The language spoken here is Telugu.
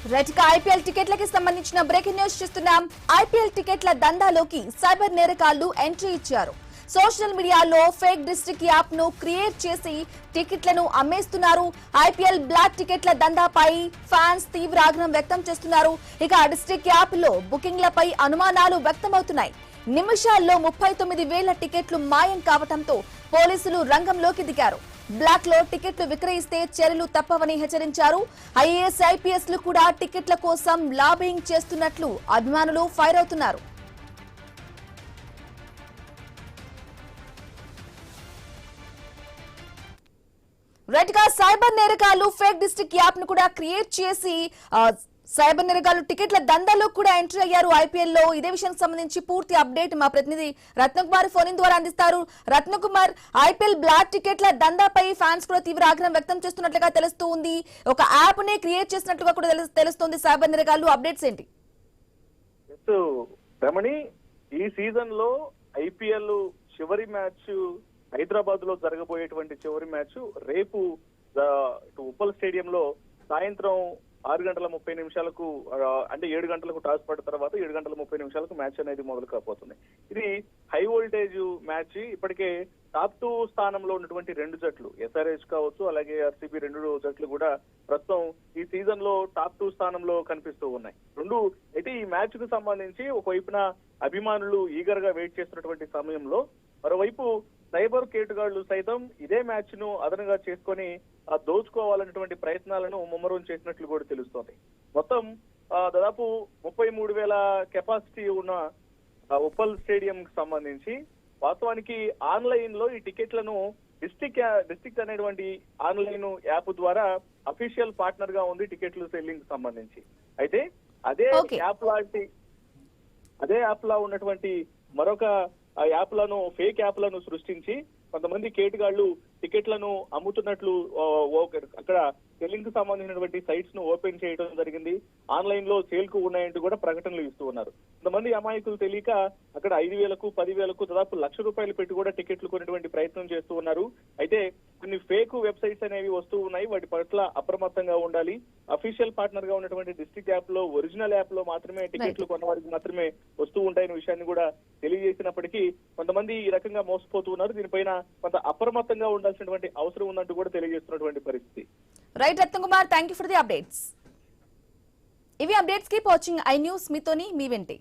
రైట్గా ఐపీఎల్ టికెట్లకి సంబంధించిన బ్రేకింగ్ న్యూస్ చూస్తున్నాం. ఐపీఎల్ టికెట్ల దందాలోకి సైబర్ నేరగాళ్లు ఎంట్రీ ఇచ్చారు. సోషల్ మీడియాలో ఫేక్ డిస్ట్రిక్ట్ యాప్ ను క్రియేట్ చేసి టికెట్లను అమ్మేస్తున్నారు. ఐపీఎల్ బ్లాక్ టికెట్ల దందాపై ఫ్యాన్స్ తీవ్ర ఆగ్రహం వ్యక్తం చేస్తున్నారు. ఇక డిస్ట్రిక్ట్ యాప్ లో బుకింగ్లపై అనుమానాలు వ్యక్తమవుతున్నాయి. నిమిషాల్లో 39,000 టికెట్లు మాయం కావడంతో పోలీసులు రంగంలోకి దిగారు. బ్లాక్ లో టికెట్లు విక్రయిస్తే చర్యలు తప్పవని హెచ్చరించారు. ఐఏఎస్ ఐపీఎస్ లు కూడా టికెట్ల కోసం లాబింగ్ చేస్తున్నట్లు అభిమానులు ఫైర్ అవుతున్నారు. రైట్ గా సైబర్ నేరగాళ్లు ఫేక్ డిస్ట్రిక్ట్ యాప్ ను కూడా క్రియేట్ చేసి సైబర్ నేరగాళ్లు టికెట్ల దందాలో కూడా ఎంట్రీ అయ్యారు ఐపీఎల్ లో. ఇదే విషయానికి సంబంధించి పూర్తి అప్డేట్ మా ప్రతినిధి రత్నకుమార్ ఫోన్ ద్వారా అందిస్తారు. రత్నకుమార్, ఐపీఎల్ బ్లాక్ టికెట్ల దందాపై ఫ్యాన్స్ కూడా తీవ్ర ఆగ్రహం వ్యక్తం చేస్తున్నట్లుగా తెలుస్తూ ఉంది. ఒక యాప్ నే క్రియేట్ చేసినట్లుగా కూడా తెలుస్తోంది. సైబర్ నేరగాళ్లు అప్డేట్స్ ఏంటి? రమణి, ఈ సీజన్ లో ఐపీఎల్ చివరి మ్యాచ్ హైదరాబాద్ లో జరగబోయేటువంటి చివరి మ్యాచ్ రేపు ఉప్పల్ స్టేడియంలో సాయంత్రం 6:30 అంటే 7 గంటలకు టాస్ పడిన తర్వాత 7:30 మ్యాచ్ అనేది మొదలు కాబోతుంది. ఇది హై వోల్టేజ్ మ్యాచ్. ఇప్పటికే టాప్ 2 స్థానంలో ఉన్నటువంటి రెండు జట్లు, ఎస్ఆర్హెచ్ కావచ్చు అలాగే ఆర్సీబీ, రెండు జట్లు కూడా ప్రస్తుతం ఈ సీజన్ లో టాప్ 2 స్థానంలో కనిపిస్తూ ఉన్నాయి. అయితే ఈ మ్యాచ్ కు సంబంధించి ఒకవైపున అభిమానులు ఈగర్ గా వెయిట్ చేస్తున్నటువంటి సమయంలో మరోవైపు సైబర్ కేటుగాళ్లు సైతం ఇదే మ్యాచ్ ను అదనంగా చేసుకొని దోచుకోవాలనేటువంటి ప్రయత్నాలను ముమ్మరం చేసినట్లు కూడా తెలుస్తోంది. మొత్తం దాదాపు 33,000 కెపాసిటీ ఉన్న ఉప్పల్ స్టేడియం కి సంబంధించి వాస్తవానికి ఆన్లైన్ లో ఈ టికెట్లను డిస్ట్రిక్ట్ అనేటువంటి ఆన్లైన్ యాప్ ద్వారా అఫీషియల్ పార్ట్నర్ గా ఉంది టికెట్లు సెల్లింగ్ సంబంధించి. అయితే అదే యాప్ లా ఉన్నటువంటి మరొక ఫేక్ యాప్ లను సృష్టించి కొంతమంది కేటుగాళ్లు టికెట్లను అమ్ముతున్నట్లు అక్కడ సెల్లింగ్ కు సంబంధించినటువంటి సైట్స్ ను ఓపెన్ చేయడం జరిగింది. ఆన్లైన్ లో సేల్ కు ఉన్నాయంటూ కూడా ప్రకటనలు ఇస్తూ ఉన్నారు. కొంతమంది అమాయకులు తెలియక అక్కడ 5,000కు 10,000కు దాదాపు ₹1,00,000 పెట్టి కూడా టికెట్లు కొనేటువంటి ప్రయత్నం చేస్తూ ఉన్నారు. అయితే కొన్ని ఫేక్ వెబ్సైట్స్ అనేవి వస్తూ ఉన్నాయి. వాటి పట్ల అప్రమత్తంగా ఉండాలి. అఫీషియల్ పార్ట్నర్ గా ఉన్నటువంటి డిస్ట్రిక్ట్ యాప్ లో, ఒరిజినల్ యాప్ లో మాత్రమే టికెట్లు కొన్నవారికి మాత్రమే వస్తూ ఉంటాయనే విషయాన్ని కూడా తెలియజేసినప్పటికీ కొంతమంది ఈ రకంగా మోసపోతూ ఉన్నారు. దీనిపైన కొంత అప్రమత్తంగా ఉండాల్సినటువంటి అవసరం ఉందంటూ కూడా తెలియజేస్తున్నటువంటి పరిస్థితి. Right Ratnakumar, thank you for the updates. ఇవి updates. Keep watching I News. మీతోని మీ వెంటే.